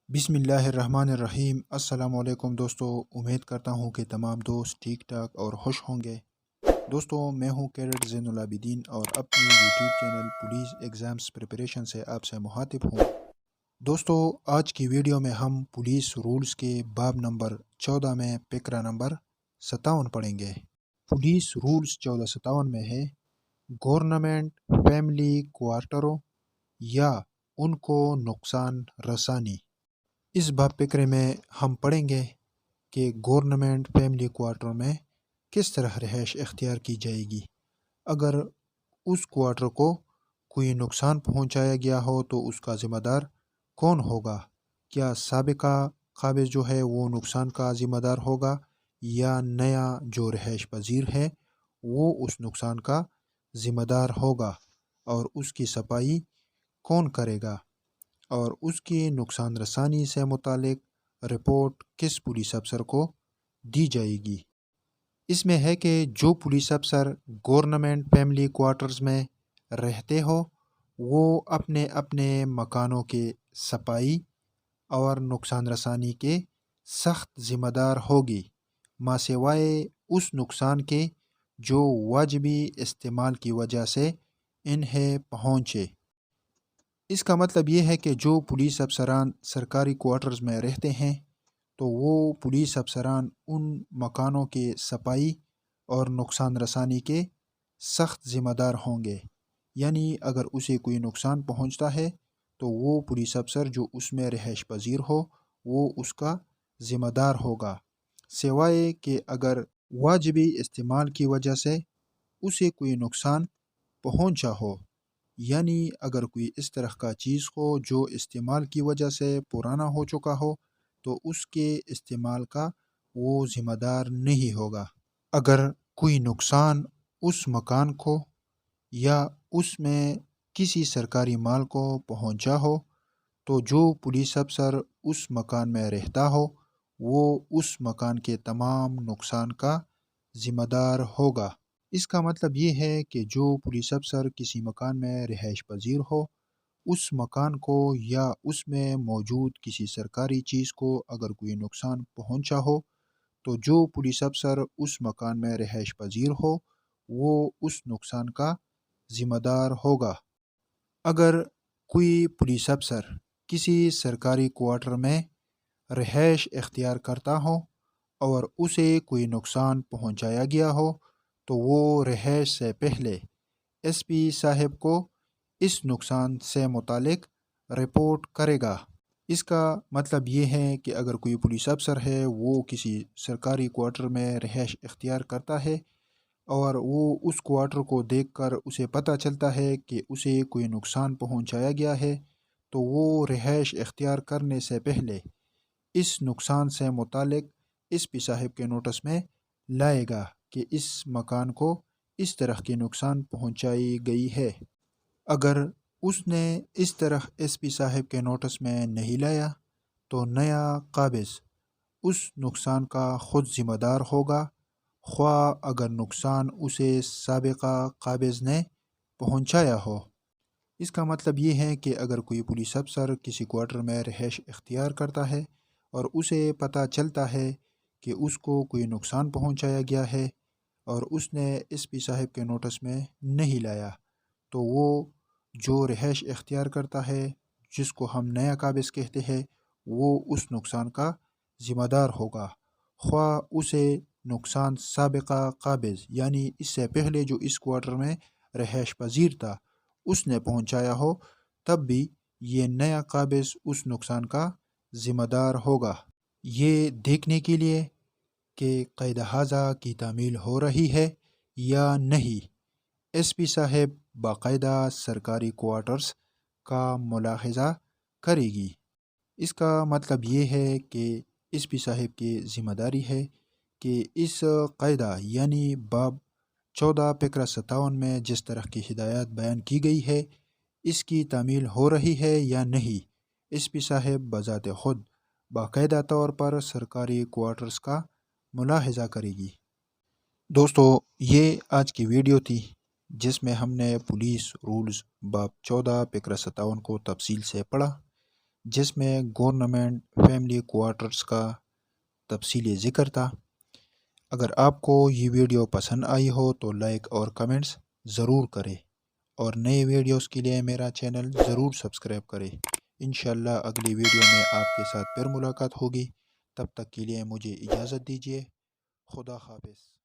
بسم اللہ الرحمن الرحیم۔ السلام علیکم دوستو، امید کرتا ہوں کہ تمام دوست ٹھیک ٹھاک اور خوش ہوں گے۔ دوستو، میں ہوں کیڈٹ زین العابدین اور اپنی YouTube channel police exams preparation سے آپ سے مخاطب ہوں۔ دوستو، آج کی ویڈیو میں ہم پولیس رولز کے باب نمبر 14 میں پیکرا نمبر 57 پڑھیں گے۔ پولیس رولز 1457 میں ہے گورنمنٹ فیملی کوارٹروں یا ان کو نقصان رسانی۔ اس باب فکرے میں ہم پڑھیں گے کہ گورنمنٹ فیملی کوارٹر میں کس طرح رہائش اختیار کی جائے گی۔ اگر اس کوارٹر کو کوئی نقصان پہنچایا گیا ہو تو اس کا ذمہ دار کون ہوگا؟ کیا سابقہ قابض جو ہے وہ نقصان کا ذمہ دار ہوگا یا نیا جو رہائش پذیر ہے وہ اس نقصان کا ذمہ دار ہوگا؟ اور اس کی صفائی کون کرے گا؟ اور اس کی نقصان رسانی سے متعلق رپورٹ کس پولیس افسر کو دی جائے گی؟ اس میں ہے کہ جو پولیس افسر گورنمنٹ فیملی کوارٹرز میں رہتے ہو وہ اپنے اپنے مکانوں کے صفائی اور نقصان رسانی کے سخت ذمہ دار ہوگی، ما سوائے اس نقصان کے جو واجبی استعمال کی وجہ سے انہیں پہنچے۔ اس کا مطلب یہ ہے کہ جو پولیس افسران سرکاری کوارٹرز میں رہتے ہیں تو وہ پولیس افسران ان مکانوں کے صفائی اور نقصان رسانی کے سخت ذمہ دار ہوں گے۔ یعنی اگر اسے کوئی نقصان پہنچتا ہے تو وہ پولیس افسر جو اس میں رہائش پذیر ہو وہ اس کا ذمہ دار ہوگا، سوائے کہ اگر واجبی استعمال کی وجہ سے اسے کوئی نقصان پہنچا ہو۔ یعنی اگر کوئی اس طرح کا چیز ہو جو استعمال کی وجہ سے پرانا ہو چکا ہو تو اس کے استعمال کا وہ ذمہ دار نہیں ہوگا۔ اگر کوئی نقصان اس مکان کو یا اس میں کسی سرکاری مال کو پہنچا ہو تو جو پولیس افسر اس مکان میں رہتا ہو وہ اس مکان کے تمام نقصان کا ذمہ دار ہوگا۔ اس کا مطلب یہ ہے کہ جو پولیس افسر کسی مکان میں رہائش پذیر ہو اس مکان کو یا اس میں موجود کسی سرکاری چیز کو اگر کوئی نقصان پہنچا ہو تو جو پولیس افسر اس مکان میں رہائش پذیر ہو وہ اس نقصان کا ذمہ دار ہوگا۔ اگر کوئی پولیس افسر کسی سرکاری کوارٹر میں رہائش اختیار کرتا ہو اور اسے کوئی نقصان پہنچایا گیا ہو تو وہ رہائش سے پہلے ایس پی صاحب کو اس نقصان سے متعلق رپورٹ کرے گا۔ اس کا مطلب یہ ہے کہ اگر کوئی پولیس افسر ہے وہ کسی سرکاری کوارٹر میں رہائش اختیار کرتا ہے اور وہ اس کوارٹر کو دیکھ کر اسے پتہ چلتا ہے کہ اسے کوئی نقصان پہنچایا گیا ہے تو وہ رہائش اختیار کرنے سے پہلے اس نقصان سے متعلق ایس پی صاحب کے نوٹس میں لائے گا کہ اس مکان کو اس طرح کے نقصان پہنچائی گئی ہے۔ اگر اس نے اس طرح ایس پی صاحب کے نوٹس میں نہیں لایا تو نیا قابض اس نقصان کا خود ذمہ دار ہوگا، خواہ اگر نقصان اسے سابقہ قابض نے پہنچایا ہو۔ اس کا مطلب یہ ہے کہ اگر کوئی پولیس افسر کسی کوارٹر میں رہائش اختیار کرتا ہے اور اسے پتہ چلتا ہے کہ اس کو کوئی نقصان پہنچایا گیا ہے اور اس نے ایس پی صاحب کے نوٹس میں نہیں لایا تو وہ جو رہائش اختیار کرتا ہے جس کو ہم نیا قابض کہتے ہیں وہ اس نقصان کا ذمہ دار ہوگا، خواہ اسے نقصان سابقہ قابض یعنی اس سے پہلے جو اس کوارٹر میں رہائش پذیر تھا اس نے پہنچایا ہو، تب بھی یہ نیا قابض اس نقصان کا ذمہ دار ہوگا۔ یہ دیکھنے کے لیے کہ قید حاضہ کی تعمیل ہو رہی ہے یا نہیں ایس پی صاحب باقاعدہ سرکاری کوارٹرز کا ملاحظہ کرے گی۔ اس کا مطلب یہ ہے کہ ایس پی صاحب کی ذمہ داری ہے کہ اس قاعدہ یعنی باب 14 پیکرا 57 میں جس طرح کی ہدایات بیان کی گئی ہے اس کی تعمیل ہو رہی ہے یا نہیں۔ ایس پی صاحب بذات خود باقاعدہ طور پر سرکاری کوارٹرز کا ملاحظہ کرے گی۔ دوستو، یہ آج کی ویڈیو تھی جس میں ہم نے پولیس رولز باب 14 پیکرا 57 کو تفصیل سے پڑھا۔ جس میں گورنمنٹ فیملی کوارٹرز کا تفصیلی ذکر تھا۔ اگر آپ کو یہ ویڈیو پسند آئی ہو تو لائک اور کمنٹس ضرور کریں، اور نئے ویڈیوز کے لیے میرا چینل ضرور سبسکرائب کریں۔ انشاءاللہ اگلی ویڈیو میں آپ کے ساتھ پھر ملاقات ہوگی، تب تک کے لیے مجھے اجازت دیجیے۔ خدا حافظ۔